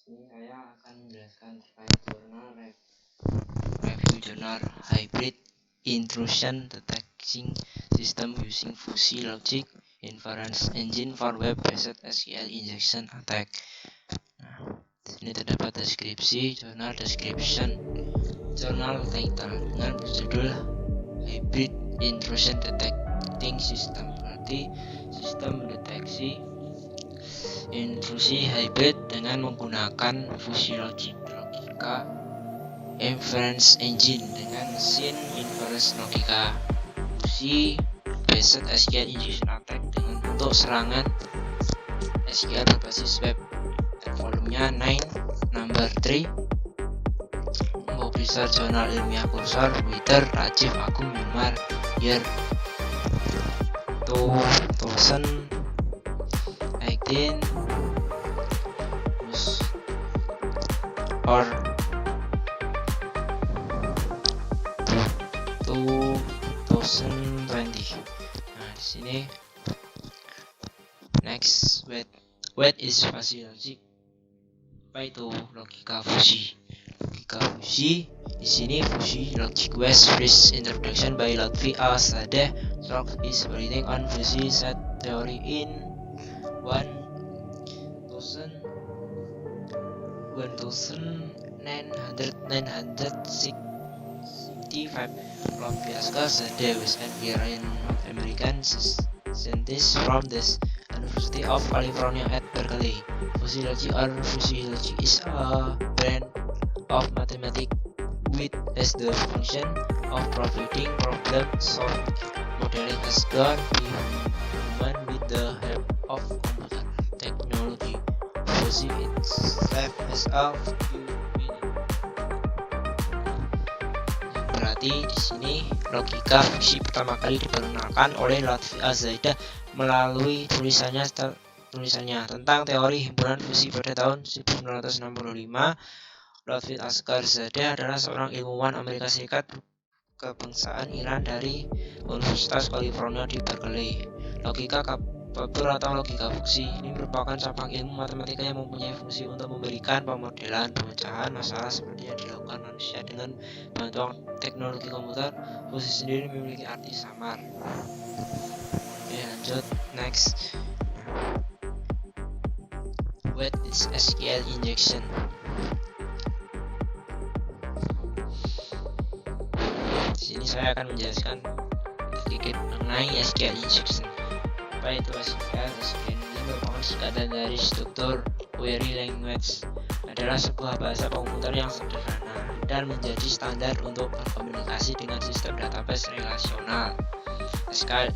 Ini saya akan menjelaskan terkait jurnal review journal Hybrid Intrusion Detection System using Fuzzy Logic Inference Engine for Web-based SQL Injection Attack. Di sini terdapat deskripsi, jurnal description, jurnal title dengan berjudul Hybrid Intrusion Detecting System, berarti sistem mendeteksi intrusi hybrid dengan menggunakan Fuzzy Logic logika inference engine dengan mesin inference logika Fuzzy based SQL injection attack dengan bentuk serangan SQL berbasis web. Volumenya 9 number 3, publisher jurnal ilmiah Cursor, Twitter, Rajiv Agung Yumar, year 2018 or 2020. Nah, di sini next, what is Fuzzy Logic? Apa itu logika Fuzzy? Logika Fuzzy di sini Fuzzy Logic was first introduction by Lotfi Al-Sadeh. Rock is writing on Fuzzy set theory in 1965. Lotfi Al-Sadeh was an American scientist from the University of California at Berkeley. Fuzzy logic or Fuzzy logic is a brand of mathematics which has the function of providing problem solving modeling as done by human with the help of computer technology. Fuzzy itself has a few meaning. Berarti di sini logika Fuzzy pertama kali diperkenalkan oleh Lotfi Al-Sadeh melalui tulisannya tentang teori himpunan Fuzzy pada tahun 1965. Lotfi Al-Sadeh adalah seorang ilmuwan Amerika Serikat kebangsaan Iran dari Universitas California di Berkeley. Logika kabel atau logika Fuzzy ini merupakan cabang ilmu matematika yang mempunyai fungsi untuk memberikan pemodelan pemecahan masalah seperti yang dilakukan manusia dengan bantuan teknologi komputer. Fuzzy sendiri memiliki arti samar. Oke, lanjut next. What is SQL injection? Di sini saya akan menjelaskan sedikit mengenai SQL injection. Apa itu SQL? SQL ini merupakan singkatan dari struktur query language, adalah sebuah bahasa komputer yang sederhana dan menjadi standar untuk berkomunikasi dengan sistem database relasional. SQL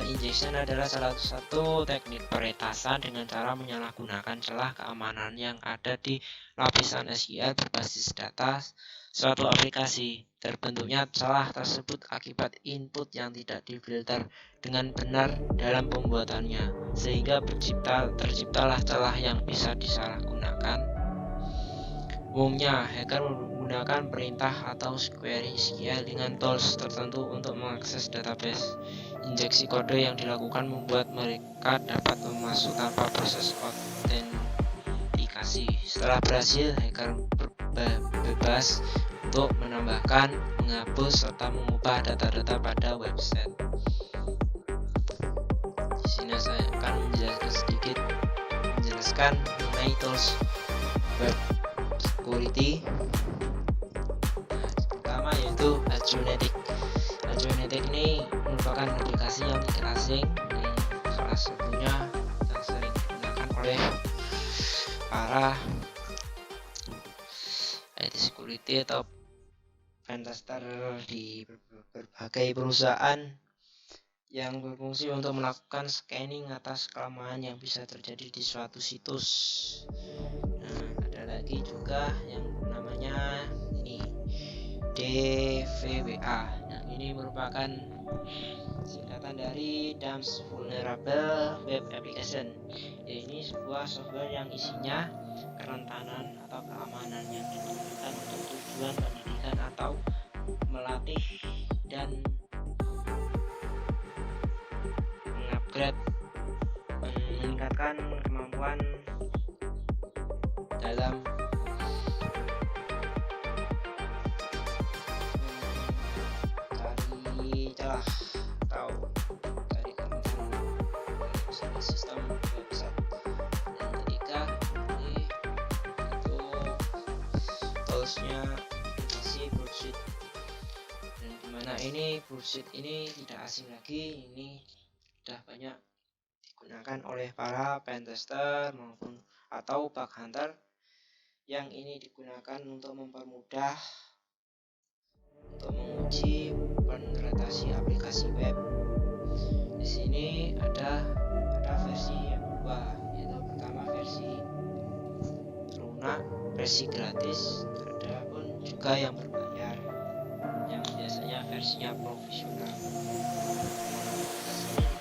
injection adalah salah satu teknik peretasan dengan cara menyalahgunakan celah keamanan yang ada di lapisan SQL berbasis data suatu aplikasi. Terbentuknya celah tersebut akibat input yang tidak difilter dengan benar dalam pembuatannya, sehingga terciptalah celah yang bisa disalahgunakan. Umumnya, hacker menggunakan perintah atau query SQL dengan tools tertentu untuk mengakses database. Injeksi kode yang dilakukan membuat mereka dapat masuk tanpa proses autentikasi. Setelah berhasil, hacker bebas untuk menambahkan, menghapus, serta mengubah data-data pada website. Di sini saya akan menjelaskan mengenai tools web security. Pertama yaitu Adjonetic. Adjonetic ini merupakan aplikasi yang tidak asing, salah satunya yang sering digunakan oleh para IT security atau pentester di berbagai perusahaan yang berfungsi untuk melakukan scanning atas kelemahan yang bisa terjadi di suatu situs. Nah, ada lagi juga yang namanya ini DVWA. Yang ini merupakan singkatan dari Damage Vulnerable Web Application. Ini sebuah software yang isinya kerentanan atau keamanan yang digunakan untuk tujuan pendidikan atau melatih dan meningkatkan kemampuan dalam mencari celah atau dari kerentanan sistem website. Dan ketika ini itu toolsnya aplikasi Bullsheet, dan dimana ini Bullsheet ini tidak asing lagi, ini sudah banyak digunakan oleh para pentester maupun atau bug hunter, yang ini digunakan untuk mempermudah untuk menguji penetrasi aplikasi web. Di sini ada versi yang dua, yaitu pertama versi lunak, versi gratis, ada pun juga yang berbayar, yang biasanya versinya profesional.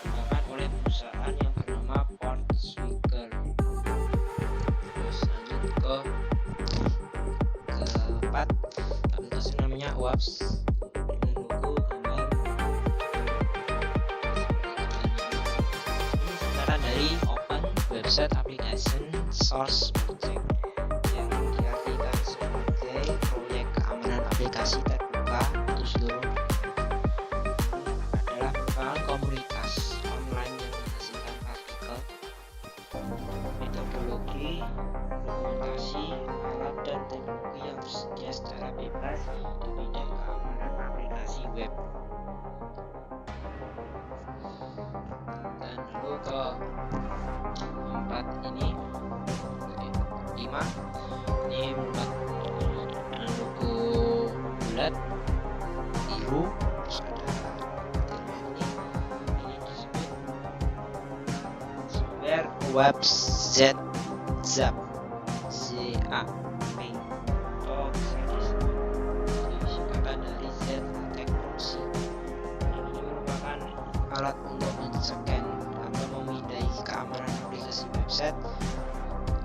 Digunakan oleh perusahaan yang bernama Portswigger. Terus lanjut ke keempat, aplikasi namanya WAPS dengan logo gambar. Ini singkatan dari Open Website Application Source Project, yang diartikan sebagai proyek keamanan aplikasi terbuka untuk seluruh. Adalah merupakan komunitas online yang menghasilkan artikel, metodologi, dokumentasi, alat dan teknologi yang tersedia secara bebas di bidang keamanan aplikasi web. Dan lalu ke empat ini, 5 ini membuat logo bulat biru, terus ada ini disebut software web ZAP atau bisa disebut singkatan dari Z Attack Proxy. Ini merupakan alat untuk men-scan atau memindai keamanan aplikasi website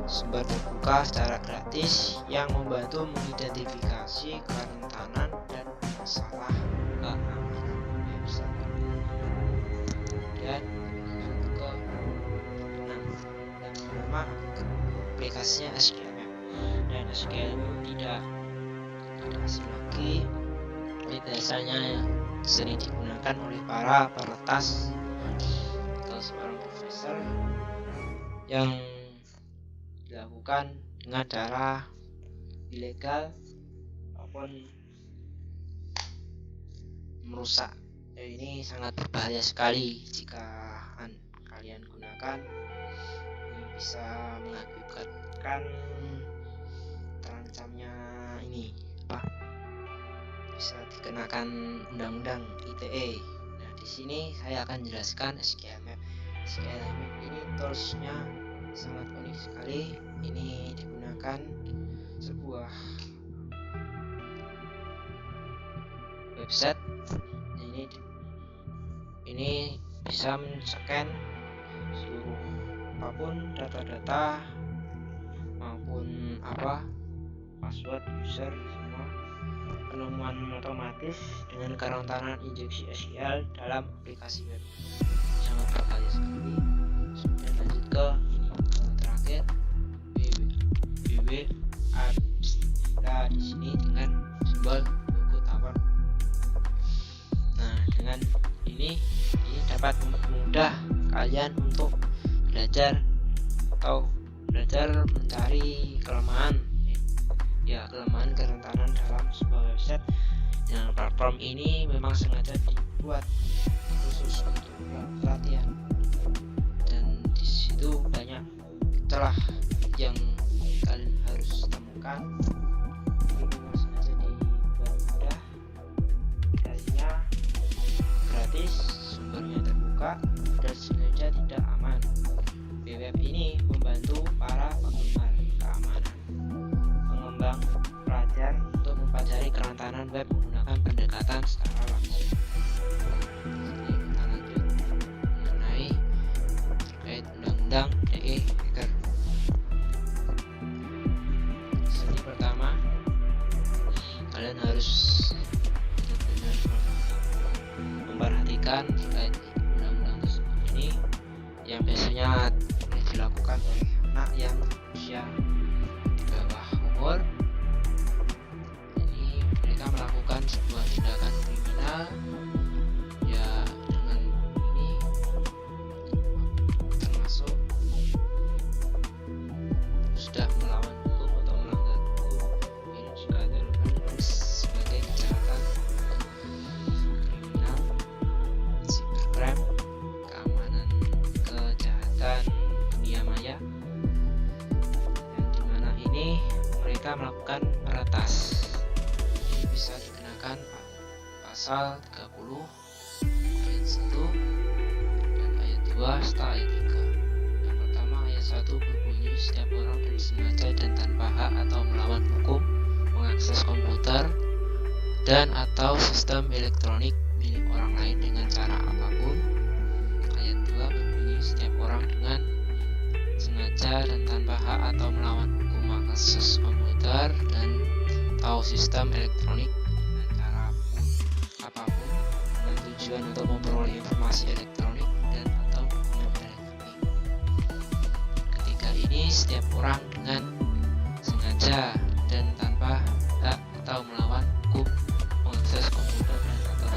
sumber terbuka secara gratis yang membantu mengidentifikasi kerentanan dan masalah keamanan website. Dan ke 6, yang pertama aplikasinya SQLmap. Dan SQLmap tidak asing lagi, ini biasanya sering digunakan oleh para peretas atau seorang profesor yang dilakukan dengan cara ilegal maupun merusak. Ini sangat berbahaya sekali jika kalian gunakan. Ini bisa mengakibatkan terancamnya bisa dikenakan undang-undang ITE. Nah, di sini saya akan jelaskan SQLmap. SQLmap ini toolsnya sangat unik sekali. Ini digunakan sebuah website. Ini bisa men-scan seluruh apapun data-data maupun password user, semua penemuan otomatis dengan kerentanan injeksi SQL dalam aplikasi web. Sangat berbahaya sekali. Kemudian lanjut ke terakhir, www.apps. Nah, di sini dengan simbol logo tawar. Nah, dengan ini dapat mempermudah kalian untuk belajar mencari kelemahan kerentanan dalam sebuah website. Dengan platform ini memang sengaja dibuat khusus untuk pelatihan, dan di situ banyak celah yang kalian harus temukan. Ini memang sengaja dibuat mudah, aplikasinya gratis, sumbernya terbuka, dan sengaja tidak aman. Web ini membantu para penggemar keamanan, pengembang, pelajar untuk mempelajari kerentanan web menggunakan pendekatan secara langsung. Jadi kita lanjut mengenai terkait undang-undang DE hacker. Sini pertama, kalian harus benar-benar memperhatikan terkait undang-undang tersebut ini, yang biasanya dilakukan oleh anak yang usia 13 jika melakukan meretas. Ini bisa dikenakan pasal 30 ayat 1 dan ayat 2 serta ayat 3. Yang pertama, ayat 1 berbunyi, setiap orang dengan sengaja dan tanpa hak atau melawan hukum mengakses komputer dan atau sistem elektronik milik orang lain dengan cara apapun. Ayat 2 berbunyi, setiap orang dengan sengaja dan tanpa hak atau melawan hukum mengakses komputer dan atau sistem elektronik dengan cara apapun dengan tujuan untuk memperoleh informasi elektronik dan atau dokumen elektronik. Ketika ini, setiap orang dengan sengaja dan tanpa hak atau melawan hukum mengakses komputer dan atau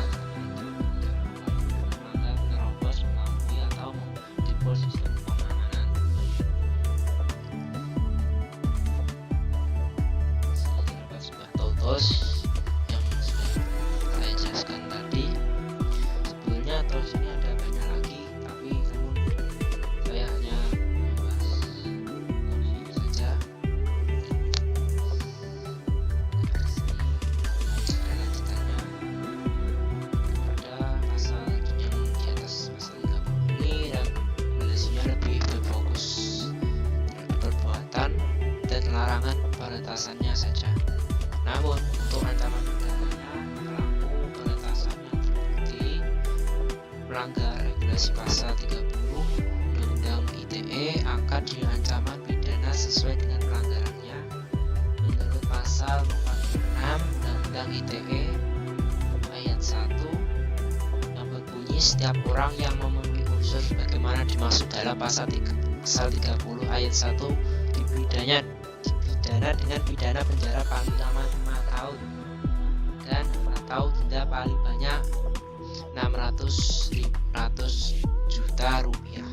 melanggar, menerobos, melampaui atau menjebol sistem pengamanan. Sini terdapat sebuah tools yang sudah saya jelaskan tadi. Sebenarnya tools ini ada banyak lagi, tapi namun saya hanya membahas tools ini saja. Larangan peretasannya saja. Namun untuk ancaman pidananya, pelaku peretasan yang terbukti melanggar regulasi pasal 30 Undang-Undang ITE akan diancaman pidana sesuai dengan pelanggarannya menurut pasal 46 Undang-Undang ITE ayat 1 yang berbunyi, setiap orang yang memenuhi unsur sebagaimana dimaksud dalam pasal 30 ayat 1 dipidana dengan pidana penjara paling lama 5 tahun dan atau denda paling banyak 600 juta rupiah.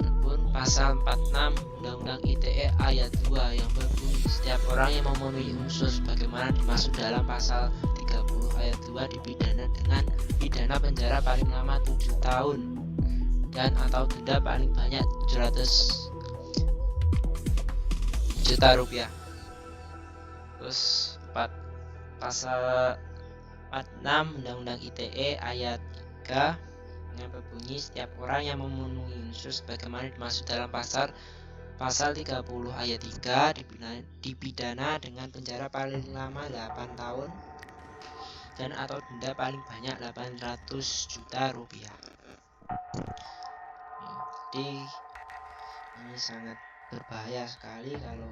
Adapun pasal 46 Undang-Undang ITE ayat 2 yang berbunyi, setiap orang yang memenuhi unsur sebagaimana dimaksud dalam pasal 30 ayat 2 dipidana dengan pidana penjara paling lama 7 tahun dan atau denda paling banyak 700 juta rupiah. Terus pasal 46 Undang-Undang ITE ayat 3 yang berbunyi, setiap orang yang memenuhi unsur sebagaimana dimaksud dalam pasal 30 ayat 3 dipidana dengan penjara paling lama 8 tahun dan atau denda paling banyak 800 juta rupiah. Jadi ini sangat berbahaya sekali kalau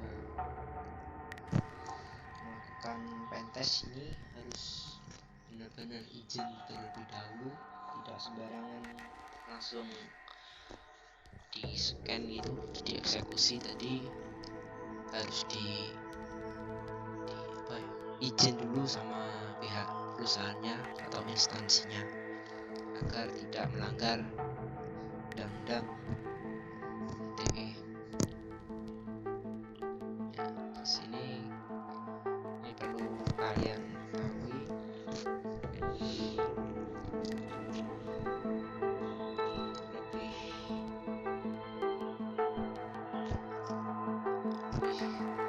melakukan pentest. Ini harus benar-benar izin terlebih dahulu, tidak sembarangan langsung di scan gitu, dieksekusi. Tadi harus izin dulu sama pihak perusahaannya atau instansinya agar tidak melanggar undang-undang ITE. Sini ini perlu kalian ketahui.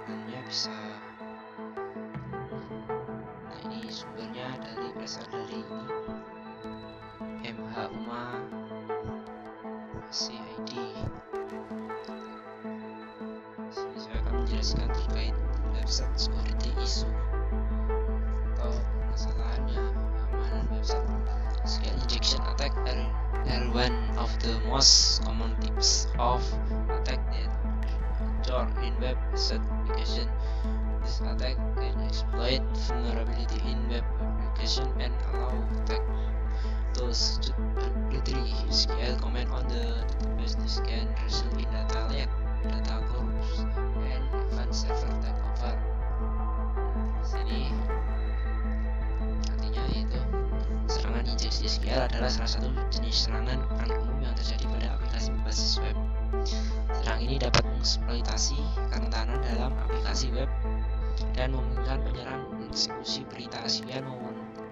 Hanya bisa. Nah, ini sumbernya berasal dari MH UMA CID. Sini saya akan menjelaskan terkait website security issue atau masalahnya keamanan website. SQL injection attack are one of the most common types of attack that occur in web application. This attack can exploit vulnerability in web application and allow attack to execute arbitrary SQL command on the database. This can result in data leak, data corruption, and even server takeover. Sini artinya yaitu serangan injeksi SQL adalah salah satu jenis serangan paling umum yang terjadi pada aplikasi berbasis web. Serangan ini dapat mengeksploitasi kerentanan dalam aplikasi web dan memungkinkan penyerang mengeksekusi berita SQL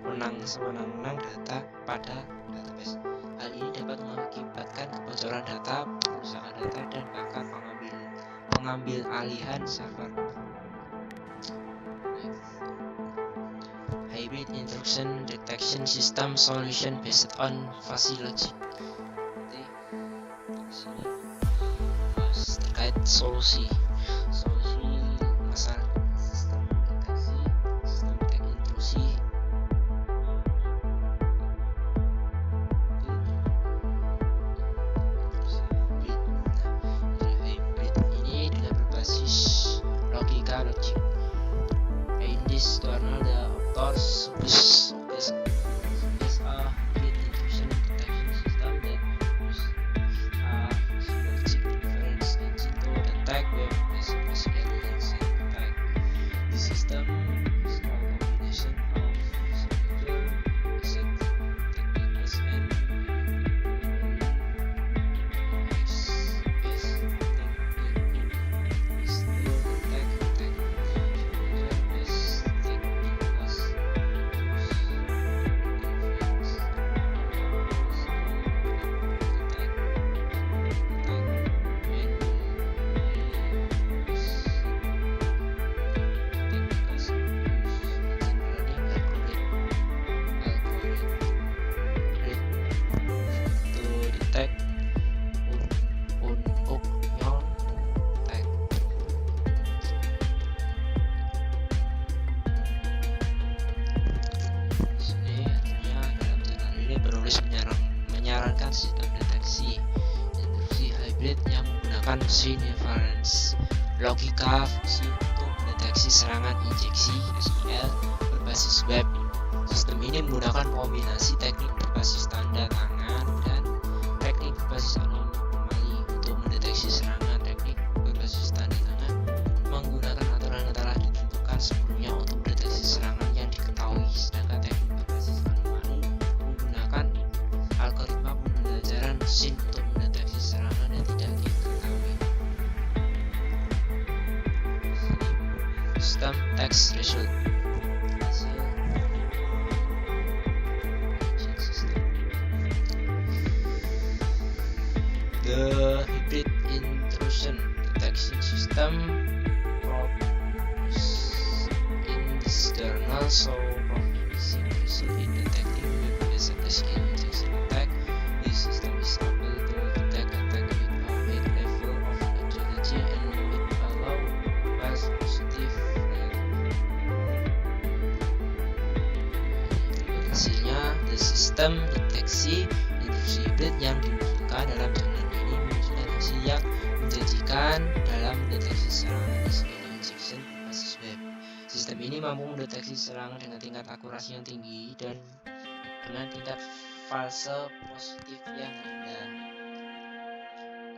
mewenang sewenang-wenang data pada database. Hal ini dapat mengakibatkan kebocoran data, perusakan data, dan bahkan pengambil alihan server. Hybrid intrusion detection system solution based on fuzzy logic. Jadi sini terkait solusi masalah sistem deteksi, sistem detek intrusi. Hybrid ini dengan berbasis logika logic. In this tutorial, the authors is a hybrid intrusion detection system that use logic inference engine to detect web SQL attack. The system is a combination of secure asset techniques and menyarankan sistem deteksi intrusi hybrid yang menggunakan machine inference logika fungsi untuk mendeteksi serangan injeksi SQL berbasis web. Sistem ini menggunakan kombinasi teknik berbasis tanda tangan dan teknik berbasis anomali untuk mendeteksi serangan. Teknik berbasis tanda tangan menggunakan aturan yang telah ditentukan sebelumnya untuk mendeteksi serangan yang diketahui, sedangkan teknik berbasis anomali menggunakan algoritma pembelajaran mesin untuk mendeteksi serangan yang tidak diketahui. Sistem text result. The hybrid intrusion detection system proposed in this journal show promising result in detecting web-based SQL injection attack. This system is able to detect attack with a high level of fidelity and with a low false positive rate. Hasilnya, the system deteksi intrusi hybrid yang dimunculkan dalam jurnal ini menunjukkan hasil yang menjanjikan dalam mendeteksi serangan SQL injection berbasis web. Sistem ini mampu mendeteksi serangan dengan tingkat akurasi yang tinggi dan dengan tingkat false positif yang rendah.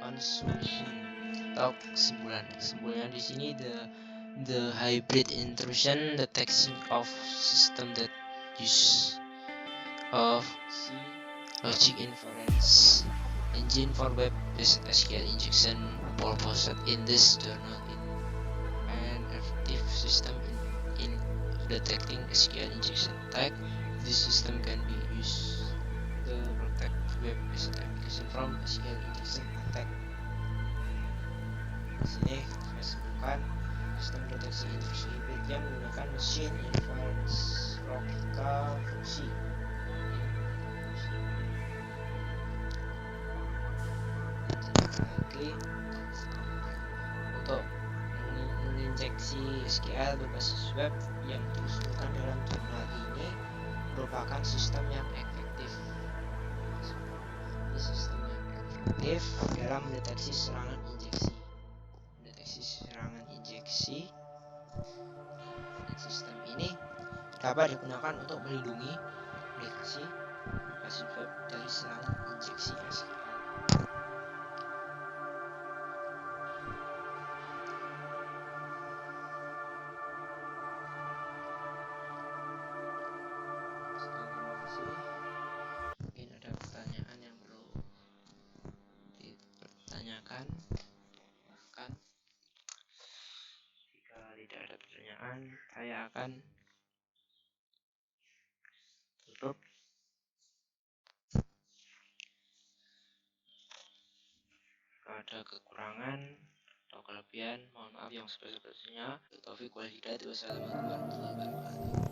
Conclusion atau kesimpulan di sini the hybrid intrusion detection of system that use of logic inference engine for web-based SQL injection proposed in this journal in an effective system in detecting SQL injection attack. This system can be used to protect web-based application from SQL injection attack. Di sini saya sebutkan sistem deteksi intrusi hybrid yang menggunakan machine inference logika fungsi. Untuk menginjeksi SQL berbasis web yang diusulkan dalam jurnal ini merupakan sistem yang efektif. Sistem yang efektif dalam mendeteksi serangan injeksi. Dan sistem ini dapat digunakan untuk melindungi aplikasi web dari serangan injeksi SQL. Mungkin ada pertanyaan yang perlu dipertanyakan. Bahkan jika tidak ada pertanyaan, saya akan tutup. Jika ada kekurangan atau kelebihan berlebihan. Mohon maaf yang sebesar-besarnya. Taufik wal hidayah. Wassalamualaikum warahmatullahi wabarakatuh.